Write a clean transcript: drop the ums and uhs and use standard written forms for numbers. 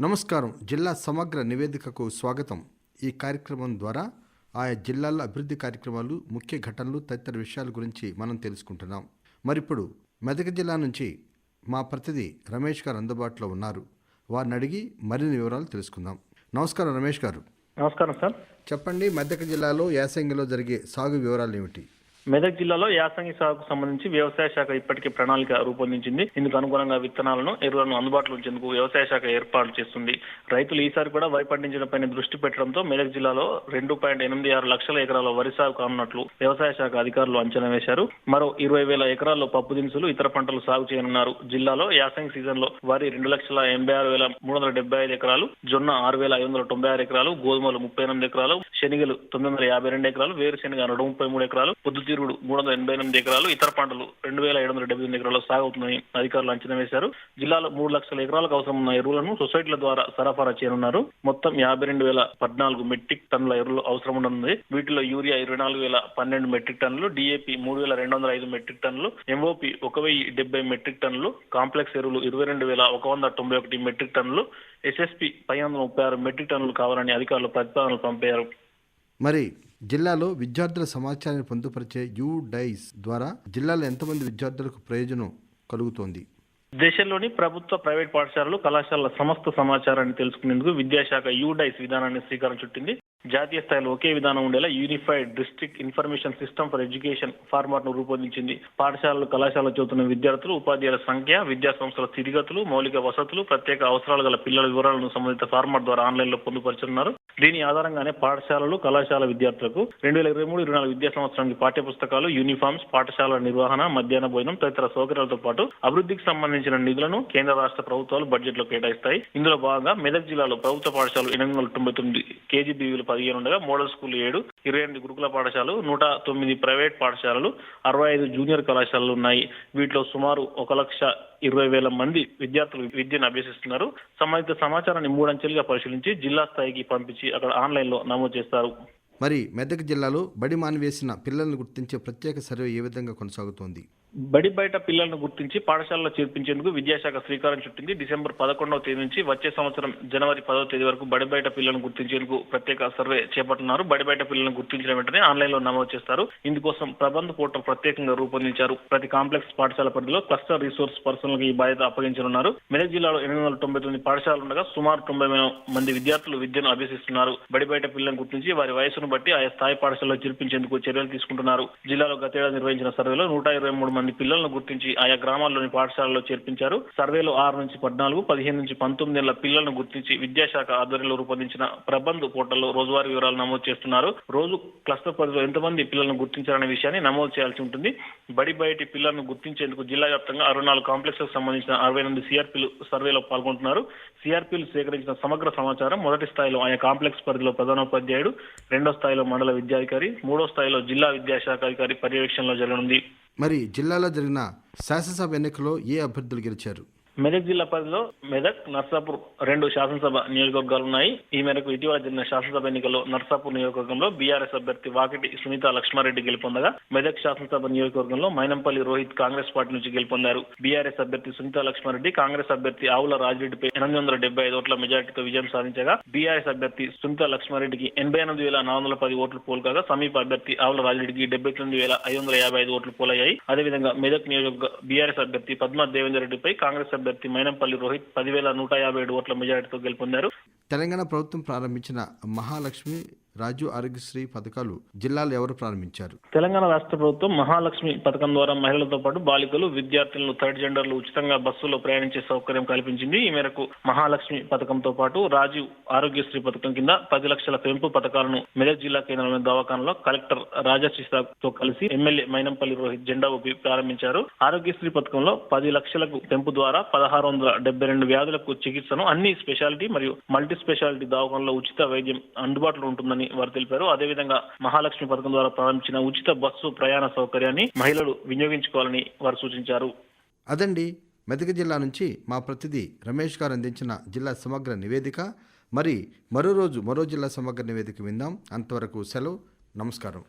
నమస్కారం. జిల్లా సమగ్ర నివేదికకు స్వాగతం. ఈ కార్యక్రమం ద్వారా ఆయా జిల్లాల అభివృద్ధి కార్యక్రమాలు, ముఖ్య ఘటనలు తదితర విషయాల గురించి మనం తెలుసుకుంటున్నాం. మరిప్పుడు మెదక్ జిల్లా నుంచి మా ప్రతినిధి రమేష్ గారు అందుబాటులో ఉన్నారు. వారిని అడిగి మరిన్ని వివరాలు తెలుసుకుందాం. నమస్కారం రమేష్ గారు. నమస్కారం సార్. చెప్పండి, మెదక్ జిల్లాలో యాసంగిలో జరిగే సాగు వివరాలు ఏమిటి? మెదక్ జిల్లాలో యాసంగి సాగుకు సంబంధించి వ్యవసాయ శాఖ ఇప్పటికే ప్రణాళిక రూపొందించింది. ఇందుకు అనుగుణంగా విత్తనాలను, ఎరువులను అందుబాటులో ఉంచేందుకు వ్యవసాయ శాఖ ఏర్పాటు చేస్తుంది. రైతులు ఈసారి కూడా వరి పండించడంపై దృష్టి పెట్టడంతో మెదక్ జిల్లాలో 2.86 లక్షల ఎకరాల వరి సాగు కానున్నట్లు వ్యవసాయ శాఖ అధికారులు అంచనా వేశారు. మరో 20,000 ఎకరాల్లో పప్పు దినుసులు, ఇతర పంటలు సాగు చేయనున్నారు. జిల్లాలో యాసంగి సీజన్ లో వరి 2,86,375 ఎకరాలు, జొన్న 6,596 ఎకరాలు, గోధుమలు 38 ఎకరాలు, శనిగలు 952 ఎకరాలు, వేరుశెనగ 133 ఎకరాలు, పొద్దుతిరుగుడు 388 ఎకరాలు, ఇతర పంటలు 2,778 ఎకరాలు సాగుతుందని అధికారులు అంచనా వేశారు. జిల్లాలో 3 లక్షల ఎకరాలకు అవసరం ఉన్న ఎరువులను సొసైటీల ద్వారా సరఫరా చేయనున్నారు. మొత్తం 52,014 మెట్రిక్ టన్నుల ఎరువులు అవసరం ఉండనుంది. వీటిలో యూరియా 24,012 మెట్రిక్ టన్నులు, DAP 3,205 మెట్రిక్ టన్నులు, MOP 1,070 మెట్రిక్ టన్నులు, కాంప్లెక్స్ ఎరువులు 22,191 మెట్రిక్ టన్నులు, SSP 536 మెట్రిక్ టన్నులు కావాలని అధికారులు ప్రతిపాదనలు పంపారు. మరి జిల్లాలో విద్యార్థుల సమాచారాన్ని పొందుపరిచే UDIS ద్వారా జిల్లాలో ఎంతమంది విద్యార్థులకు ప్రయోజనం కలుగుతోంది? దేశంలోని ప్రభుత్వ, ప్రైవేట్ పాఠశాలలు, కళాశాలల సమస్త సమాచారాన్ని తెలుసుకునేందుకు విద్యాశాఖ UDIS విధానాన్ని శ్రీకారం చుట్టింది. జాతీయ స్థాయిలో ఒకే విధానం ఉండేలా unified district information system for education format ను రూపొందించింది. పాఠశాలలు, కళాశాలలో చదువుతున్న విద్యార్థులు, ఉపాధ్యాయుల సంఖ్య, విద్యా సంస్థల స్థితిగతులు, మౌలిక వసతులు, ప్రత్యేక అవసరాలు గల పిల్లల వివరాలను సంబంధిత ఫార్మాట్ ద్వారా ఆన్లైన్ లో పొందుపరుచున్నారు. దీని ఆధారంగానే పాఠశాలలు, కళాశాల విద్యార్థులకు 2023-24 విద్యా సంవత్సరానికి పాఠ్యపుస్తకాలు, యూనిఫామ్స్, పాఠశాలల నిర్వహణ, మధ్యాహ్న భోజనం తదితర సౌకర్యాలతో పాటు అభివృద్ధికి సంబంధించిన నిధులను కేంద్ర రాష్ట్ర ప్రభుత్వాలు బడ్జెట్ లో కేటాయిస్తాయి. ఇందులో భాగంగా మెదక్ జిల్లాలో ప్రభుత్వ పాఠశాలలు 899 KGBVలు 15 ఉండగా, మోడల్ స్కూల్ 7, 28 గురుకుల పాఠశాలలు, 109 ప్రైవేట్ పాఠశాలలు, 65 జూనియర్ కళాశాలలు ఉన్నాయి. వీటిలో సుమారు 1,20,000 మంది విద్యార్థులు విద్యను అభ్యసిస్తున్నారు. సంబంధిత సమాచారాన్ని 3 అంచెలుగా పరిశీలించి జిల్లా స్థాయికి పంపించి అక్కడ ఆన్లైన్ లో నమోదు చేస్తారు. మరి మెదక్ జిల్లాలో బడి మానివేసిన పిల్లలను గుర్తించే ప్రత్యేక సర్వే ఏ విధంగా కొనసాగుతోంది? బడి బయట పిల్లలను గుర్తించి పాఠశాలలో చేర్పించేందుకు విద్యాశాఖ శ్రీకారం చుట్టింది. డిసెంబర్ 11వ తేదీ నుంచి వచ్చే సంవత్సరం జనవరి 10వ తేదీ వరకు బడి బయట పిల్లలను గుర్తించేందుకు ప్రత్యేక సర్వే చేపడుతున్నారు. బడి బయట పిల్లలను గుర్తించిన వెంటనే ఆన్లైన్ లో నమోదు చేస్తారు. ఇందుకోసం ప్రబంధ పోర్టల్ ప్రత్యేకంగా రూపొందించారు. ప్రతి కాంప్లెక్స్ పాఠశాల పరిధిలో క్లస్టర్ రిసోర్స్ పర్సనల్ ఈ బాధ్యత అప్పగించనున్నారు. మెదక్ జిల్లాలో 899 పాఠశాలలు ఉండగా సుమారు 90,000 మంది విద్యార్థులు విద్యను అభ్యసిస్తున్నారు. బడి బయట పిల్లలను గుర్తించి వారి వయసును బట్టి ఆయా స్థాయి పాఠశాలలో చేర్పించేందుకు చర్యలు తీసుకుంటున్నారు. జిల్లాలో గతేడాది నిర్వహించిన సర్వేలో 123 మంది పిల్లలను గుర్తించి ఆయా గ్రామాల్లోని పాఠశాలలో చేర్పించారు. సర్వేలో 6 నుంచి 14, 15 నుంచి 19 ఏళ్ల పిల్లలను గుర్తించి విద్యాశాఖ ఆధ్వర్యంలో రూపొందించిన ప్రబంధ్ పోర్టల్లో రోజువారీ వివరాలు నమోదు చేస్తున్నారు. రోజు క్లస్టర్ పరిధిలో ఎంతమంది పిల్లలను గుర్తించారనే విషయాన్ని నమోదు చేయాల్సి ఉంటుంది. బడి బయటి పిల్లలను గుర్తించేందుకు జిల్లా వ్యాప్తంగా 64 కాంప్లెక్స్లకు సంబంధించిన 68 CRPలు సర్వేలో పాల్గొంటున్నారు. CRPలు సేకరించిన సమగ్ర సమాచారం మొదటి స్థాయిలో ఆయా కాంప్లెక్స్ పరిధిలో ప్రధానోపాధ్యాయుడు, 2వ స్థాయిలో మండల విద్యాధికారి, 3వ స్థాయిలో జిల్లా విద్యాశాఖ అధికారి పర్యవేక్షణలో జరగనుంది. మరి జిల్లాలో జరిగిన శాసనసభ ఎన్నికల్లో ఏ అభ్యర్థులు గెలిచారు? మెదక్ జిల్లా పరిధిలో మెదక్, నర్సాపూర్ 2 శాసనసభ నియోజకవర్గాలు ఉన్నాయి. ఈ మేరకు ఇటీవల జరిగిన శాసనసభ ఎన్నికల్లో నర్సాపూర్ నియోజకవర్గంలో బీఆర్ఎస్ అభ్యర్థి వాకిటి సునీత లక్ష్మారెడ్డి గెలుపొందగా, మెదక్ శాసనసభ నియోజకవర్గంలో మైనంపల్లి రోహిత్ కాంగ్రెస్ పార్టీ నుంచి గెలుపొందారు. బీఆర్ఎస్ అభ్యర్థి సునీత లక్ష్మారెడ్డి కాంగ్రెస్ అభ్యర్థి ఆవుల రాజిరెడ్డిపై 875 ఓట్ల మెజార్టీతో విజయం సాధించగా, బీఆర్ఎస్ అభ్యర్థి సునీత లక్ష్మారెడ్డికి 88,410 ఓట్లు పోల్కాగా, సమీప అభ్యర్థి ఆవుల రాజిరెడ్డికి 79,555 ఓట్లు పోలయ్యాయి. అదేవిధంగా మెదక్ నియోజకవర్గ బీఆర్ఎస్ అభ్యర్థి పద్మా దేవేందర్ రెడ్డిపై కాంగ్రెస్ అభ్యర్థి మైనంపల్లి రోహిత్ 10,157 ఓట్ల మెజారిటీతో గెలుపొందారు. తెలంగాణ ప్రభుత్వం ప్రారంభించిన మహాలక్ష్మి, రాజు ఆరోగ్యశ్రీ పథకాలు జిల్లాలో ఎవరు ప్రారంభించారు? తెలంగాణ రాష్ట్ర ప్రభుత్వం మహాలక్ష్మి పథకం ద్వారా మహిళలతో పాటు బాలికలు, విద్యార్థులను, థర్డ్ జెండర్లు ఉచితంగా బస్సులో ప్రయాణించే సౌకర్యం కల్పించింది. ఈ మేరకు మహాలక్ష్మి పథకంతో పాటు రాజీవ్ ఆరోగ్యశ్రీ పథకం కింద 10 లక్షల పెంపు పథకాలను మెదక్ జిల్లా కేంద్రంలోని దవాఖానలో కలెక్టర్ రాజశిషాతో కలిసి ఎమ్మెల్యే మైనంపల్లి రోహిత్ జెండా ఊపి ప్రారంభించారు. ఆరోగ్యశ్రీ పథకంలో 10 లక్షలకు పెంపు ద్వారా 1,672 వ్యాధులకు చికిత్సను అన్ని స్పెషాలిటీ మరియు మల్టీ స్పెషాలిటీ దవాఖానలో ఉచిత వైద్యం అందుబాటులో ఉంటుందని వారు తెలిపారు. అదేవిధంగా మహాలక్ష్మి పథకం ద్వారా ప్రారంభించిన ఉచిత బస్సు ప్రయాణ సౌకర్యాన్ని మహిళలు వినియోగించుకోవాలని వారు సూచించారు. అదండి మెదక్ జిల్లా నుంచి మా ప్రతినిధి రమేష్ గారు అందించిన జిల్లా సమగ్ర నివేదిక. మరి మరో రోజు మరో జిల్లా సమగ్ర నివేదిక విందాం. అంతవరకు సెలవు. నమస్కారం.